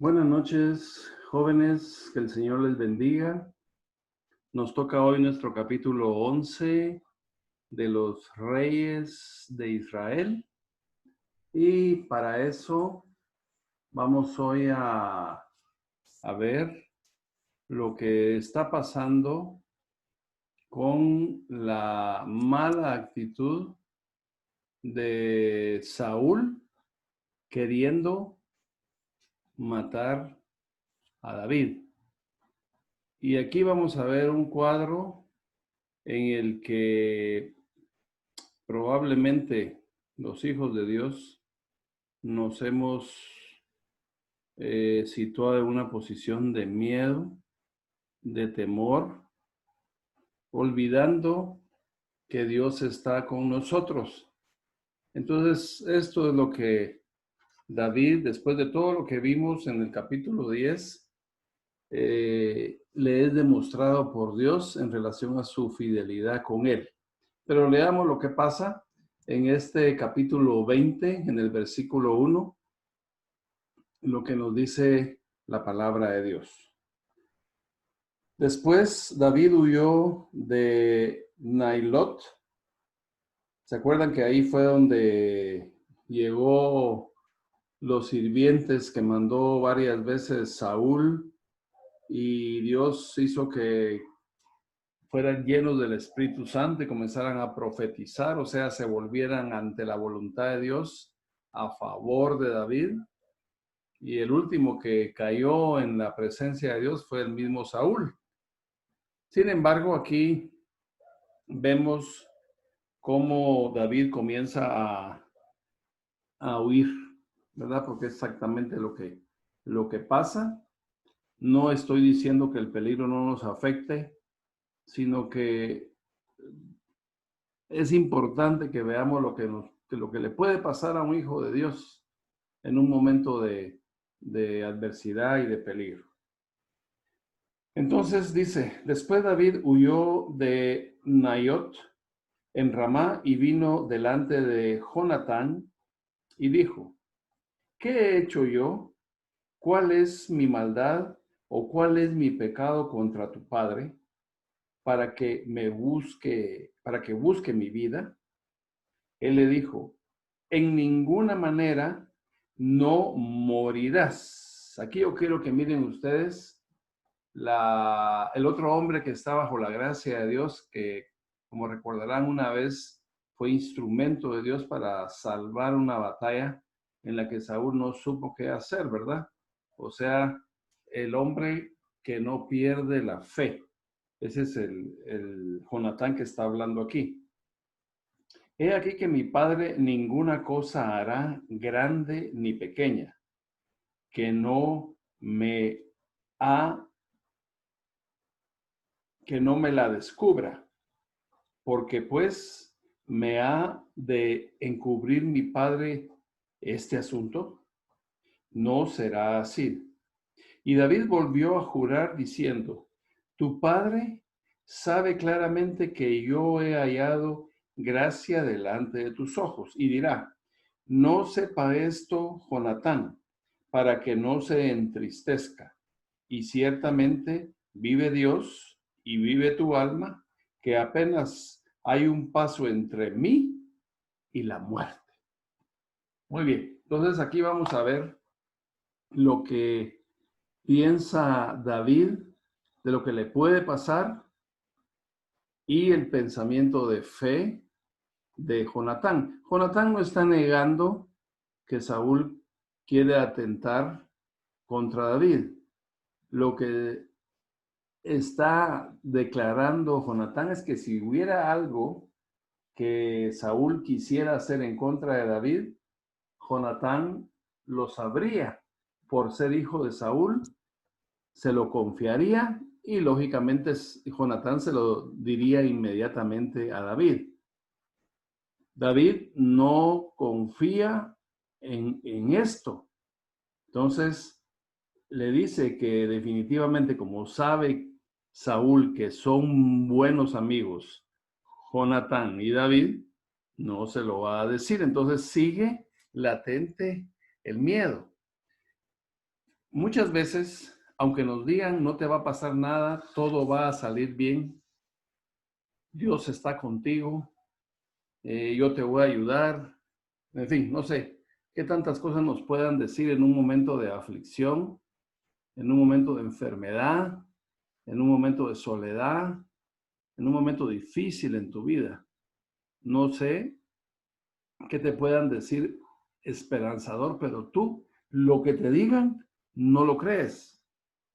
Buenas noches, jóvenes, que el Señor les bendiga. Nos toca hoy nuestro capítulo 11 de los reyes de Israel. Y para eso vamos hoy a ver lo que está pasando con la mala actitud de Saúl queriendo matar a David. Y aquí vamos a ver un cuadro en el que probablemente los hijos de Dios nos hemos situado en una posición de miedo, de temor, olvidando que Dios está con nosotros. Entonces, esto es lo que David, después de todo lo que vimos en el capítulo 10, le es demostrado por Dios en relación a su fidelidad con él. Pero leamos lo que pasa en este capítulo 20, en el versículo 1, lo que nos dice la palabra de Dios. Después David huyó de Nailot. ¿Se acuerdan que ahí fue donde llegó los sirvientes que mandó varias veces Saúl y Dios hizo que fueran llenos del Espíritu Santo y comenzaran a profetizar, o sea, se volvieran ante la voluntad de Dios a favor de David? Y el último que cayó en la presencia de Dios fue el mismo Saúl. Sin embargo, aquí vemos cómo David comienza a huir, ¿verdad? Porque es exactamente lo que pasa. No estoy diciendo que el peligro no nos afecte, sino que es importante que veamos lo que le puede pasar a un hijo de Dios en un momento de adversidad y de peligro. Entonces dice, después David huyó de Naiot en Ramá y vino delante de Jonatán y dijo, ¿qué he hecho yo? ¿Cuál es mi maldad o cuál es mi pecado contra tu padre para que busque mi vida? Él le dijo, en ninguna manera no morirás. Aquí yo quiero que miren ustedes el otro hombre que está bajo la gracia de Dios, que como recordarán una vez fue instrumento de Dios para salvar una batalla en la que Saúl no supo qué hacer, ¿verdad? O sea, el hombre que no pierde la fe. Ese es el Jonatán que está hablando aquí. He aquí que mi padre ninguna cosa hará grande ni pequeña, que no me ha que no me la descubra, porque pues me ha de encubrir mi padre este asunto. No será así. Y David volvió a jurar diciendo, tu padre sabe claramente que yo he hallado gracia delante de tus ojos. Y dirá, no sepa esto Jonatán, para que no se entristezca. Y ciertamente vive Dios y vive tu alma, que apenas hay un paso entre mí y la muerte. Muy bien, entonces aquí vamos a ver lo que piensa David de lo que le puede pasar y el pensamiento de fe de Jonatán. Jonatán no está negando que Saúl quiere atentar contra David. Lo que está declarando Jonatán es que si hubiera algo que Saúl quisiera hacer en contra de David, Jonatán lo sabría por ser hijo de Saúl, se lo confiaría y lógicamente Jonatán se lo diría inmediatamente a David. David no confía en esto. Entonces le dice que definitivamente, como sabe Saúl que son buenos amigos, Jonatán y David, no se lo va a decir. Entonces sigue latente el miedo. Muchas veces, aunque nos digan no te va a pasar nada, todo va a salir bien, Dios está contigo, yo te voy a ayudar, en fin, no sé qué tantas cosas nos puedan decir en un momento de aflicción, en un momento de enfermedad, en un momento de soledad, en un momento difícil en tu vida. No sé qué te puedan decir esperanzador, pero tú lo que te digan no lo crees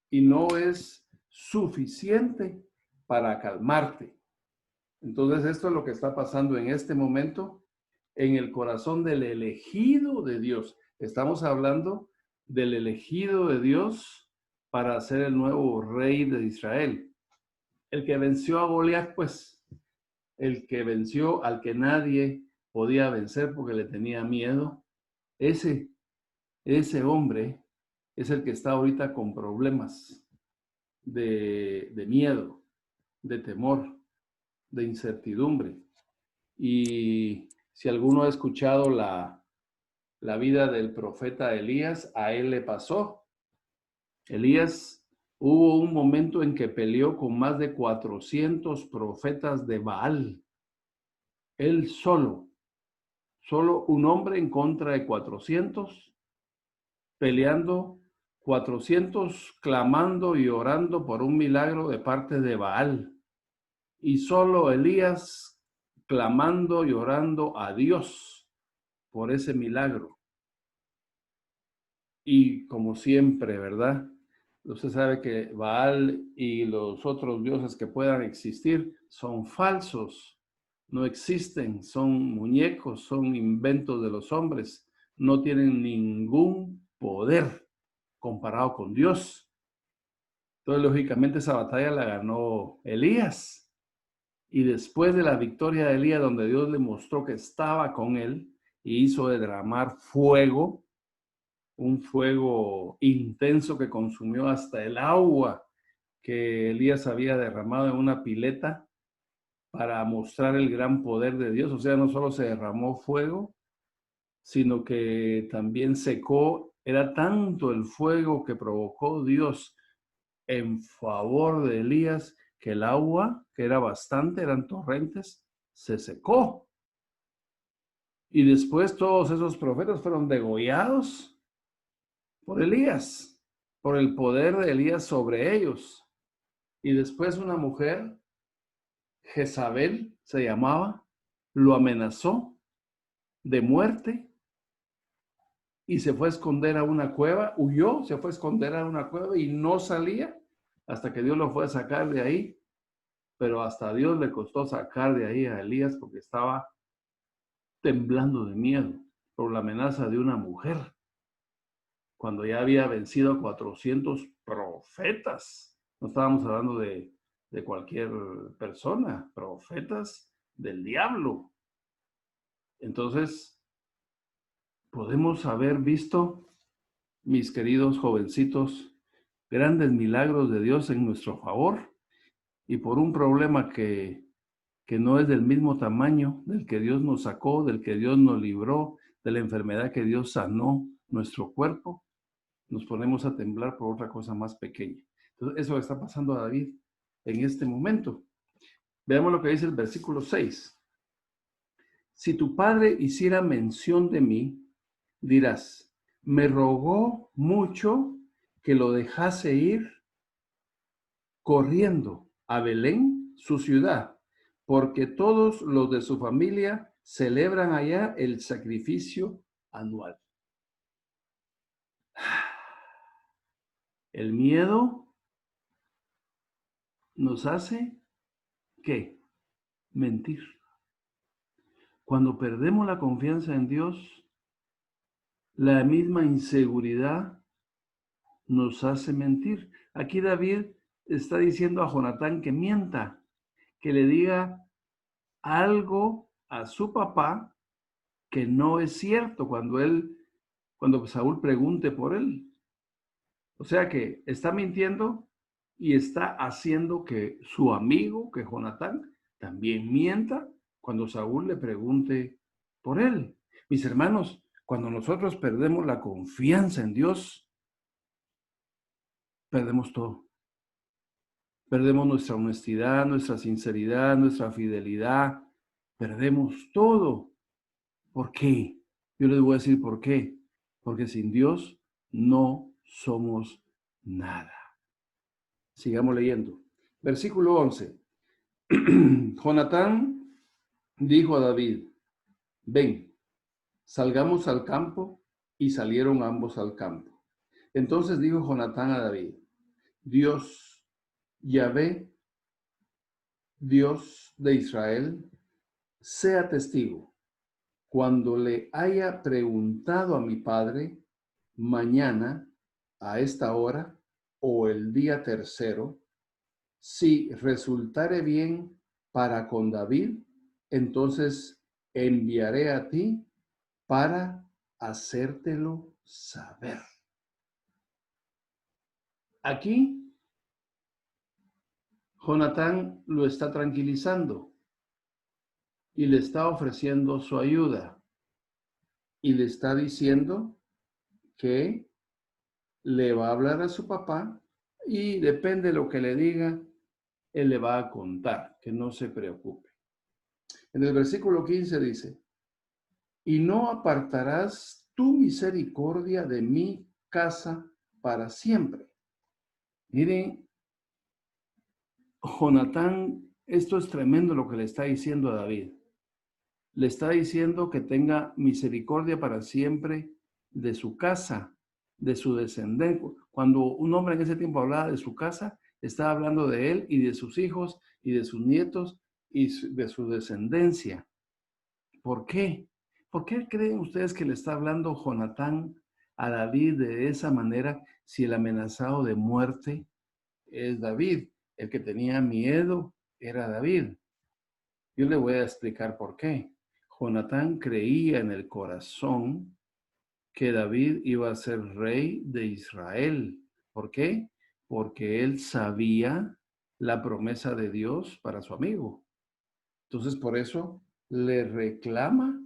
y no es suficiente para calmarte. Entonces esto es lo que está pasando en este momento en el corazón del elegido de Dios. Estamos hablando del elegido de Dios para ser el nuevo rey de Israel. El que venció a Goliat, pues, el que venció al que nadie podía vencer porque le tenía miedo, ese, ese hombre es el que está ahorita con problemas de miedo, de temor, de incertidumbre. Y si alguno ha escuchado la vida del profeta Elías, a él le pasó. Elías hubo un momento en que peleó con más de 400 profetas de Baal. Él solo un hombre en contra de 400, peleando 400, clamando y orando por un milagro de parte de Baal. Y solo Elías clamando y orando a Dios por ese milagro. Y como siempre, ¿verdad? Usted sabe que Baal y los otros dioses que puedan existir son falsos, no existen, son muñecos, son inventos de los hombres, no tienen ningún poder comparado con Dios. Entonces, lógicamente, esa batalla la ganó Elías. Y después de la victoria de Elías, donde Dios le mostró que estaba con él y hizo derramar fuego, un fuego intenso que consumió hasta el agua que Elías había derramado en una pileta para mostrar el gran poder de Dios. O sea, no solo se derramó fuego, sino que también secó. Era tanto el fuego que provocó Dios en favor de Elías que el agua, que era bastante, eran torrentes, se secó. Y después todos esos profetas fueron degollados por Elías, por el poder de Elías sobre ellos. Y después una mujer, Jezabel se llamaba, lo amenazó de muerte y se fue a esconder a una cueva, huyó, se fue a esconder a una cueva y no salía hasta que Dios lo fue a sacar de ahí. Pero hasta a Dios le costó sacar de ahí a Elías porque estaba temblando de miedo por la amenaza de una mujer, cuando ya había vencido a 400 profetas. No estábamos hablando de cualquier persona, profetas del diablo. Entonces, podemos haber visto, mis queridos jovencitos, grandes milagros de Dios en nuestro favor y por un problema que no es del mismo tamaño del que Dios nos sacó, del que Dios nos libró, de la enfermedad que Dios sanó nuestro cuerpo, nos ponemos a temblar por otra cosa más pequeña. Entonces, eso le está pasando a David en este momento. Veamos lo que dice el versículo 6. Si tu padre hiciera mención de mí, dirás, me rogó mucho que lo dejase ir corriendo a Belén, su ciudad, porque todos los de su familia celebran allá el sacrificio anual. El miedo nos hace, ¿qué? Mentir. Cuando perdemos la confianza en Dios, la misma inseguridad nos hace mentir. Aquí David está diciendo a Jonatán que mienta, que le diga algo a su papá que no es cierto cuando Saúl pregunte por él. O sea que está mintiendo y está haciendo que su amigo, que Jonatán, también mienta cuando Saúl le pregunte por él. Mis hermanos, cuando nosotros perdemos la confianza en Dios, perdemos todo. Perdemos nuestra honestidad, nuestra sinceridad, nuestra fidelidad. Perdemos todo. ¿Por qué? Yo les voy a decir por qué. Porque sin Dios no somos nada. Sigamos leyendo. Versículo 11. Jonatán dijo a David, ven, salgamos al campo, y salieron ambos al campo. Entonces dijo Jonatán a David, Dios, Yahvé, Dios de Israel, sea testigo. Cuando le haya preguntado a mi padre, mañana, a esta hora, o el día tercero, si resultare bien para con David, entonces enviaré a ti para hacértelo saber. Aquí, Jonatán lo está tranquilizando y le está ofreciendo su ayuda y le está diciendo que le va a hablar a su papá y depende de lo que le diga, él le va a contar, que no se preocupe. En el versículo 15 dice, y no apartarás tu misericordia de mi casa para siempre. Miren, Jonatán, esto es tremendo lo que le está diciendo a David. Le está diciendo que tenga misericordia para siempre de su casa, de su descendencia. Cuando un hombre en ese tiempo hablaba de su casa, estaba hablando de él y de sus hijos y de sus nietos y de su descendencia. ¿Por qué? ¿Por qué creen ustedes que le está hablando Jonatán a David de esa manera si el amenazado de muerte es David? El que tenía miedo era David. Yo le voy a explicar por qué. Jonatán creía en el corazón que David iba a ser rey de Israel. ¿Por qué? Porque él sabía la promesa de Dios para su amigo. Entonces, por eso le reclama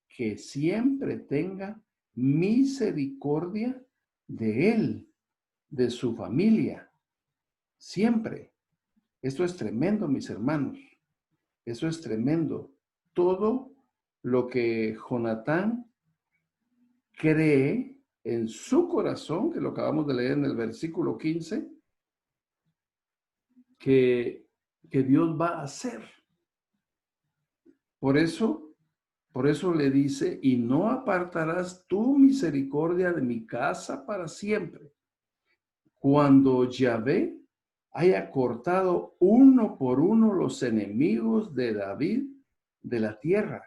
que siempre tenga misericordia de él, de su familia. Siempre. Esto es tremendo, mis hermanos. Eso es tremendo. Todo lo que Jonatán cree en su corazón, que lo acabamos de leer en el versículo 15, que Dios va a hacer. Por eso le dice, y no apartarás tu misericordia de mi casa para siempre. Cuando Yahvé haya cortado uno por uno los enemigos de David de la tierra,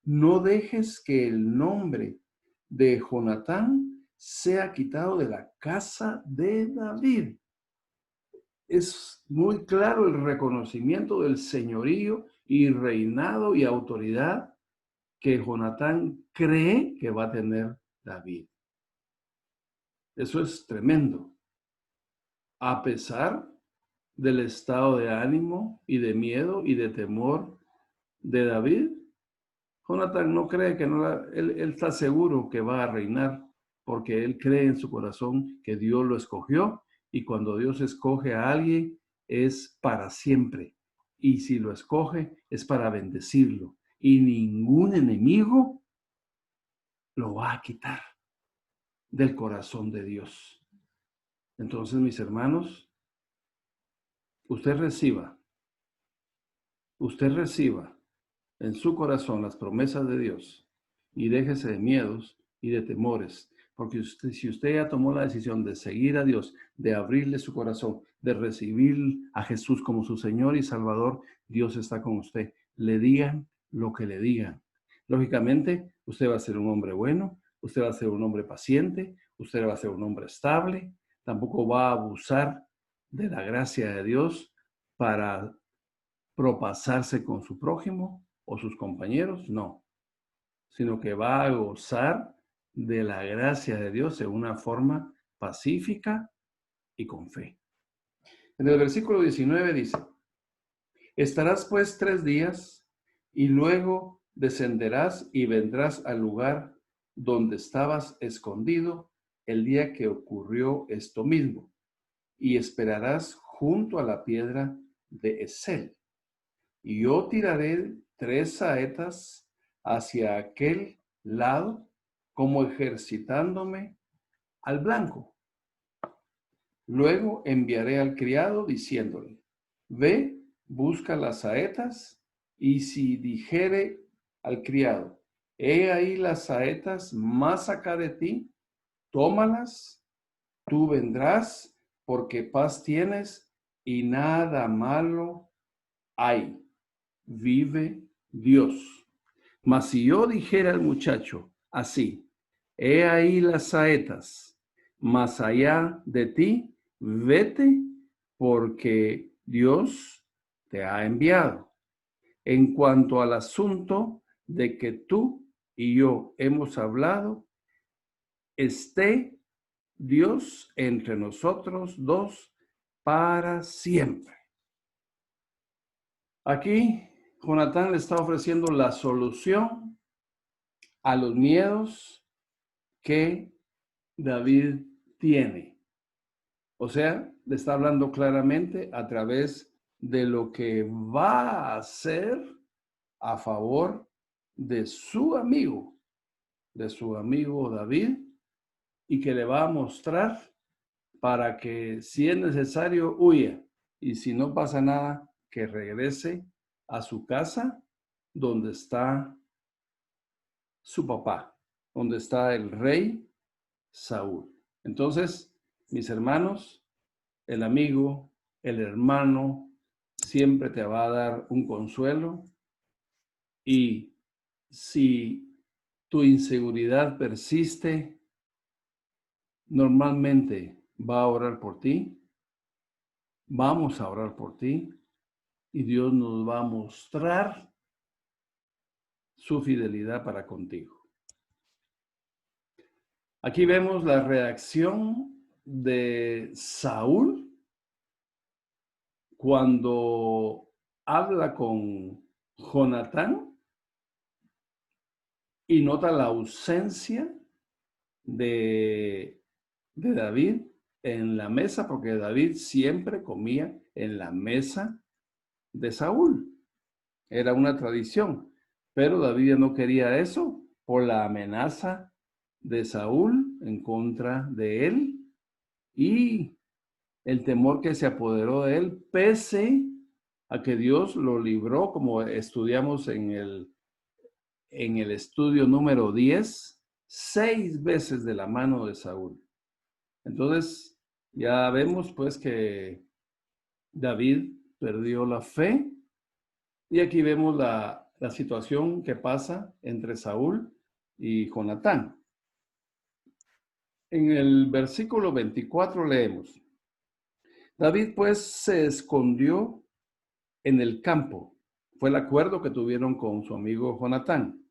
no dejes que el nombre de Jonatán sea quitado de la casa de David. Es muy claro el reconocimiento del señorío y reinado y autoridad que Jonatán cree que va a tener David. Eso es tremendo. A pesar del estado de ánimo y de miedo y de temor de David, Jonatán no cree que él está seguro que va a reinar porque él cree en su corazón que Dios lo escogió y cuando Dios escoge a alguien es para siempre y si lo escoge es para bendecirlo y ningún enemigo lo va a quitar del corazón de Dios. Entonces, mis hermanos, usted reciba en su corazón las promesas de Dios y déjese de miedos y de temores, porque si usted ya tomó la decisión de seguir a Dios, de abrirle su corazón, de recibir a Jesús como su Señor y Salvador, Dios está con usted. Le digan lo que le digan. Lógicamente, usted va a ser un hombre bueno, usted va a ser un hombre paciente, usted va a ser un hombre estable, tampoco va a abusar de la gracia de Dios para propasarse con su prójimo o sus compañeros, no, sino que va a gozar de la gracia de Dios de una forma pacífica y con fe. En el versículo 19 dice, estarás pues 3 días y luego descenderás y vendrás al lugar donde estabas escondido el día que ocurrió esto mismo, y esperarás junto a la piedra de Esel. Y yo tiraré 3 saetas hacia aquel lado, como ejercitándome al blanco. Luego enviaré al criado diciéndole, ve, busca las saetas, y si dijere al criado, he ahí las saetas más acá de ti, tómalas, tú vendrás, porque paz tienes y nada malo hay. Vive Dios. Mas si yo dijera al muchacho así, he ahí las saetas, más allá de ti, vete, porque Dios te ha enviado. En cuanto al asunto de que tú y yo hemos hablado, esté Dios entre nosotros dos para siempre. Aquí Jonatán le está ofreciendo la solución a los miedos que David tiene. O sea, le está hablando claramente a través de lo que va a hacer a favor de su amigo David, y que le va a mostrar para que si es necesario huya, y si no pasa nada, que regrese a su casa donde está su papá, donde está el rey Saúl. Entonces, mis hermanos, el amigo, el hermano, siempre te va a dar un consuelo, y si tu inseguridad persiste, normalmente va a orar por ti, vamos a orar por ti, y Dios nos va a mostrar su fidelidad para contigo. Aquí vemos la reacción de Saúl cuando habla con Jonatán y nota la ausencia de David en la mesa, porque David siempre comía en la mesa de Saúl. Era una tradición, pero David ya no quería eso por la amenaza de Saúl en contra de él y el temor que se apoderó de él, pese a que Dios lo libró, como estudiamos en el estudio número 10, 6 veces de la mano de Saúl. Entonces, ya vemos pues que David perdió la fe, y aquí vemos la situación que pasa entre Saúl y Jonatán. En el versículo 24 leemos, David pues se escondió en el campo. Fue el acuerdo que tuvieron con su amigo Jonatán.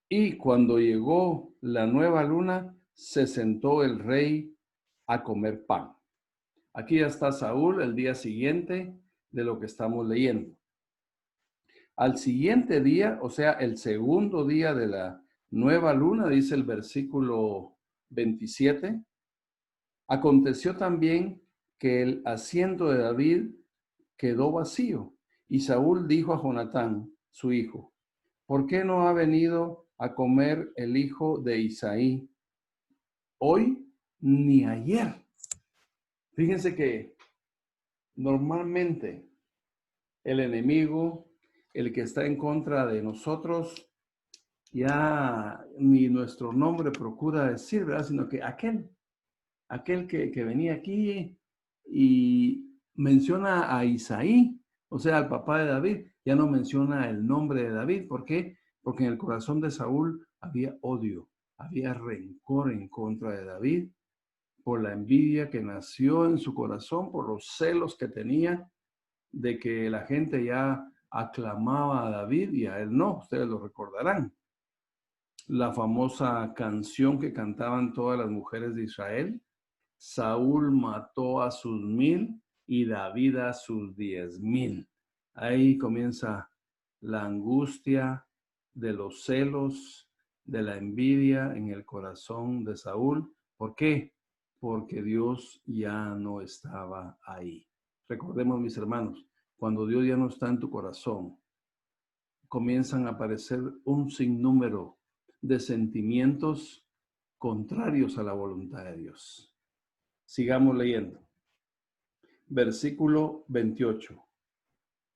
Y cuando llegó la nueva luna, se sentó el rey a comer pan. Aquí ya está Saúl el día siguiente de lo que estamos leyendo. Al siguiente día, o sea, el segundo día de la nueva luna, dice el versículo 27, aconteció también que el asiento de David quedó vacío, y Saúl dijo a Jonatán, su hijo, ¿por qué no ha venido a comer el hijo de Isaí hoy ni ayer? Fíjense que normalmente el enemigo, el que está en contra de nosotros, ya ni nuestro nombre procura decir, ¿verdad? Sino que aquel que venía aquí y menciona a Isaí, o sea, al papá de David, ya no menciona el nombre de David. ¿Por qué? Porque en el corazón de Saúl había odio, había rencor en contra de David, por la envidia que nació en su corazón, por los celos que tenía de que la gente ya aclamaba a David y a él no. Ustedes lo recordarán. La famosa canción que cantaban todas las mujeres de Israel, Saúl mató a sus 1000 y David a sus 10,000. Ahí comienza la angustia de los celos, de la envidia en el corazón de Saúl ¿Por qué? Porque Dios ya no estaba ahí. Recordemos, mis hermanos, cuando Dios ya no está en tu corazón, comienzan a aparecer un sinnúmero de sentimientos contrarios a la voluntad de Dios. Sigamos leyendo. Versículo 28.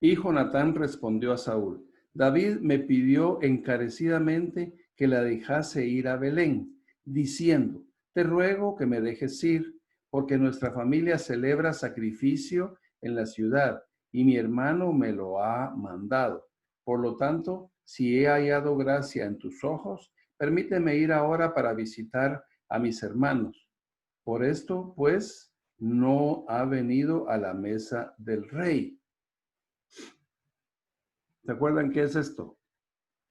Y Jonatán respondió a Saúl: David me pidió encarecidamente que la dejase ir a Belén, diciendo: Te ruego que me dejes ir, porque nuestra familia celebra sacrificio en la ciudad, y mi hermano me lo ha mandado. Por lo tanto, si he hallado gracia en tus ojos, permíteme ir ahora para visitar a mis hermanos. Por esto, pues, no ha venido a la mesa del rey. ¿Se acuerdan qué es esto?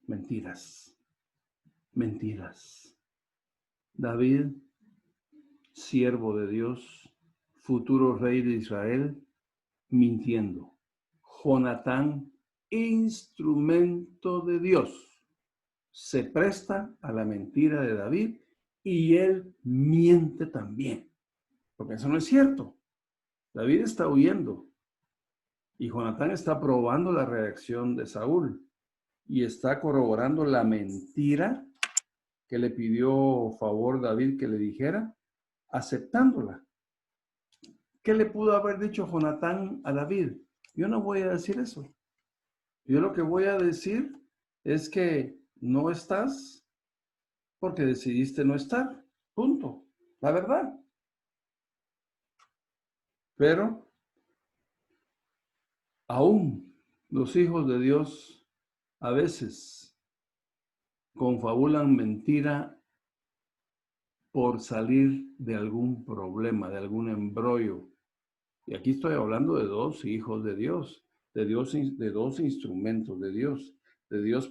Mentiras. Mentiras. David, siervo de Dios, futuro rey de Israel, mintiendo. Jonatán, instrumento de Dios, se presta a la mentira de David y él miente también. Porque eso no es cierto. David está huyendo y Jonatán está probando la reacción de Saúl y está corroborando la mentira que le pidió favor David que le dijera, aceptándola. ¿Qué le pudo haber dicho Jonatán a David? Yo no voy a decir eso. Yo lo que voy a decir es que no estás porque decidiste no estar. Punto. La verdad. Pero aún los hijos de Dios a veces confabulan mentira por salir de algún problema, de algún embrollo. Y aquí estoy hablando de dos hijos de Dios, de dos instrumentos de Dios, de dos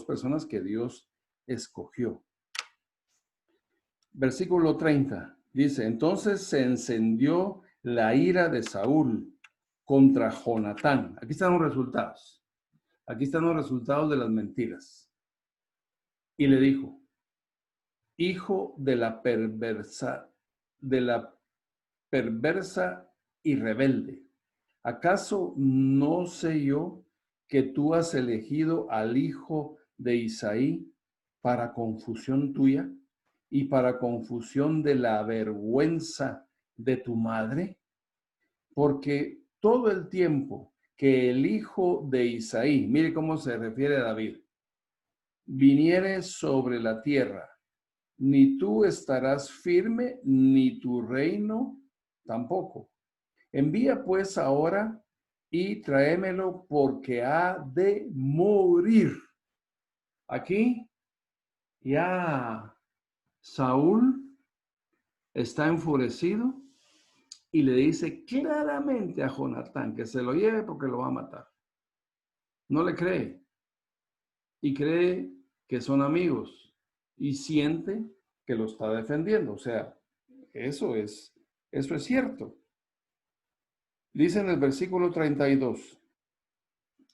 personas que Dios escogió. Versículo 30 dice: Entonces se encendió la ira de Saúl contra Jonatán. Aquí están los resultados. Aquí están los resultados de las mentiras. Y le dijo: Hijo de la perversa y rebelde, ¿acaso no sé yo que tú has elegido al hijo de Isaí para confusión tuya y para confusión de la vergüenza de tu madre? Porque todo el tiempo que el hijo de Isaí, mire cómo se refiere a David, viniere sobre la tierra, ni tú estarás firme, ni tu reino tampoco. Envía pues ahora y tráemelo, porque ha de morir. Aquí ya Saúl está enfurecido y le dice claramente a Jonatán que se lo lleve porque lo va a matar. No le cree y cree que son amigos y siente que lo está defendiendo. O sea, eso es cierto. Dice en el versículo 32,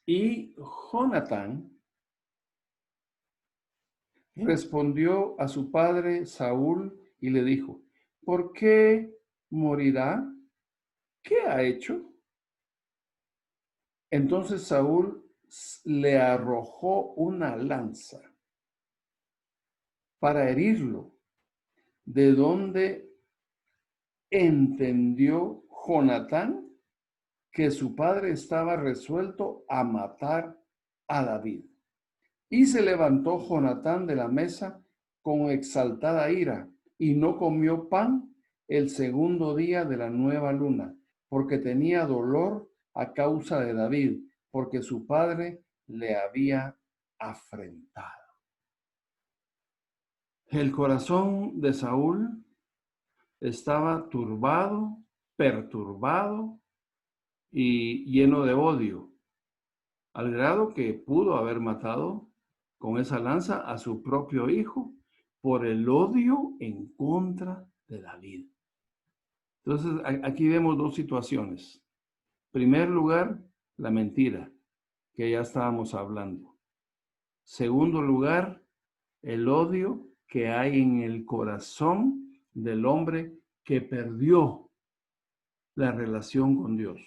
y Jonatán respondió a su padre Saúl y le dijo: ¿Por qué morirá? ¿Qué ha hecho? Entonces Saúl le arrojó una lanza para herirlo, de donde entendió Jonatán que su padre estaba resuelto a matar a David. Y se levantó Jonatán de la mesa con exaltada ira, y no comió pan el segundo día de la nueva luna, porque tenía dolor a causa de David, porque su padre le había afrentado. El corazón de Saúl estaba turbado, perturbado y lleno de odio, al grado que pudo haber matado con esa lanza a su propio hijo por el odio en contra de David. Entonces, aquí vemos dos situaciones. En primer lugar, la mentira, que ya estábamos hablando. Segundo lugar, el odio que hay en el corazón del hombre que perdió la relación con Dios,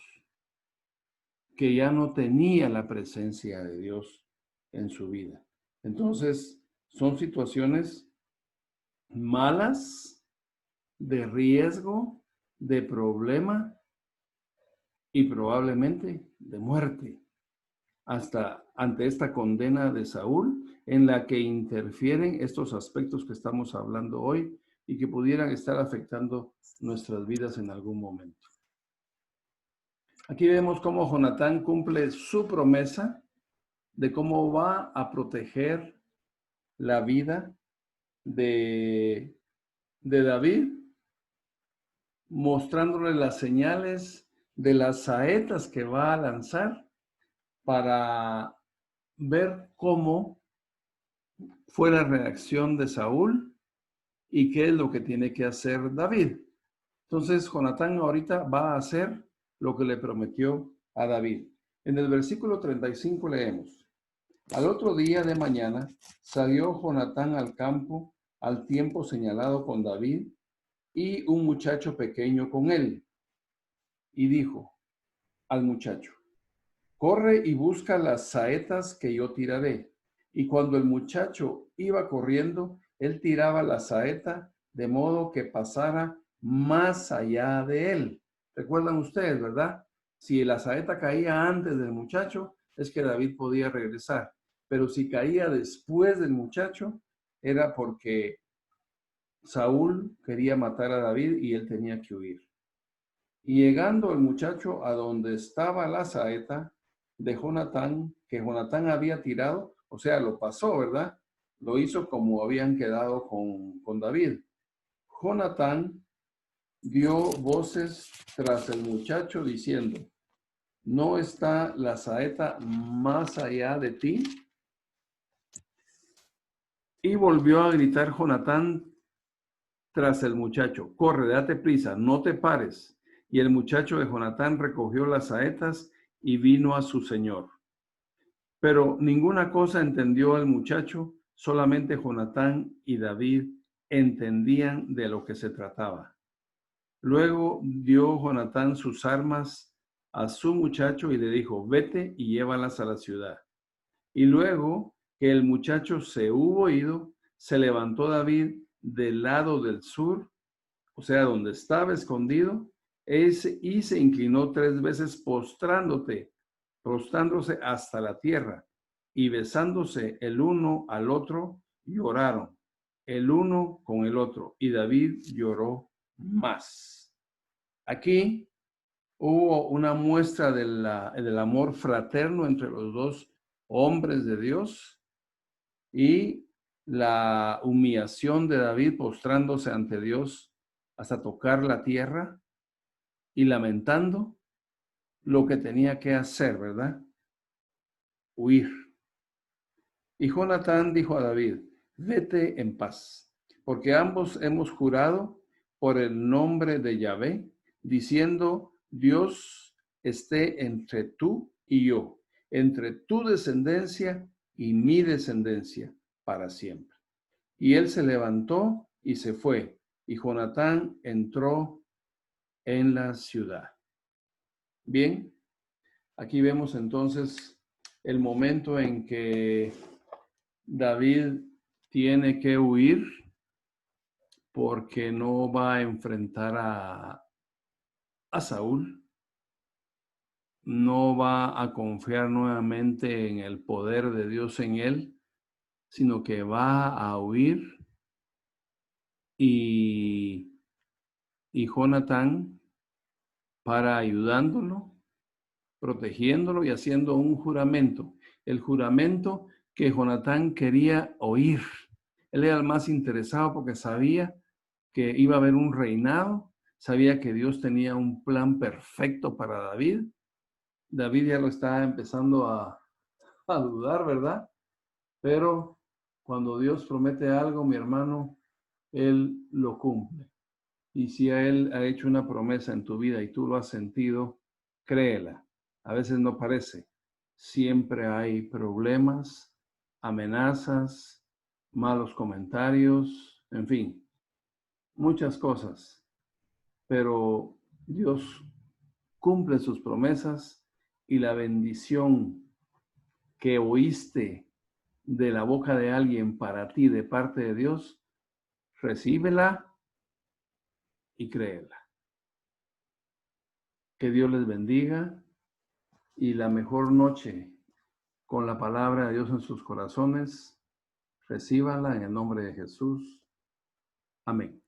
que ya no tenía la presencia de Dios en su vida. Entonces, son situaciones malas, de riesgo, de problema y probablemente de muerte, hasta ante esta condena de Saúl, en la que interfieren estos aspectos que estamos hablando hoy y que pudieran estar afectando nuestras vidas en algún momento. Aquí vemos cómo Jonatán cumple su promesa de cómo va a proteger la vida de David, mostrándole las señales de las saetas que va a lanzar para ver cómo fue la reacción de Saúl y qué es lo que tiene que hacer David. Entonces, Jonatán ahorita va a hacer lo que le prometió a David. En el versículo 35 leemos: Al otro día de mañana salió Jonatán al campo al tiempo señalado con David y un muchacho pequeño con él. Y dijo al muchacho: Corre y busca las saetas que yo tiraré. Y cuando el muchacho iba corriendo, él tiraba la saeta de modo que pasara más allá de él. ¿Recuerdan ustedes, verdad? Si la saeta caía antes del muchacho, es que David podía regresar. Pero si caía después del muchacho, era porque Saúl quería matar a David y él tenía que huir. Y llegando el muchacho a donde estaba la saeta de Jonatán, que Jonatán había tirado, o sea, lo pasó, ¿verdad? Lo hizo como habían quedado con David. Jonatán dio voces tras el muchacho diciendo: ¿No está la saeta más allá de ti? Y volvió a gritar Jonatán tras el muchacho: Corre, date prisa, no te pares. Y el muchacho de Jonatán recogió las saetas y vino a su señor. Pero ninguna cosa entendió el muchacho, solamente Jonatán y David entendían de lo que se trataba. Luego dio Jonatán sus armas a su muchacho y le dijo: Vete y llévalas a la ciudad. Y luego que el muchacho se hubo ido, se levantó David del lado del sur, o sea, donde estaba escondido, y se inclinó 3 veces postrándose hasta la tierra, y besándose el uno al otro, lloraron, el uno con el otro, y David lloró más. Aquí hubo una muestra del amor fraterno entre los dos hombres de Dios y la humillación de David postrándose ante Dios hasta tocar la tierra y lamentando lo que tenía que hacer, ¿verdad? Huir. Y Jonatán dijo a David: Vete en paz, porque ambos hemos jurado por el nombre de Yahvé, diciendo: Dios esté entre tú y yo, entre tu descendencia y mi descendencia para siempre. Y él se levantó y se fue, y Jonatán entró en la ciudad. Bien, aquí vemos entonces el momento en que David tiene que huir porque no va a enfrentar a Saúl, no va a confiar nuevamente en el poder de Dios en él, sino que va a huir y Jonatán, para ayudándolo, protegiéndolo y haciendo un juramento. El juramento que Jonatán quería oír. Él era el más interesado porque sabía que iba a haber un reinado, sabía que Dios tenía un plan perfecto para David. David ya lo estaba empezando a dudar, ¿verdad? Pero cuando Dios promete algo, mi hermano, Él lo cumple. Y si Él ha hecho una promesa en tu vida y tú lo has sentido, créela. A veces no parece. Siempre hay problemas, amenazas, malos comentarios, en fin. muchas cosas, pero Dios cumple sus promesas y la bendición que oíste de la boca de alguien para ti de parte de Dios, recíbela y créela. Que Dios les bendiga y la mejor noche con la palabra de Dios en sus corazones, recíbanla en el nombre de Jesús. Amén.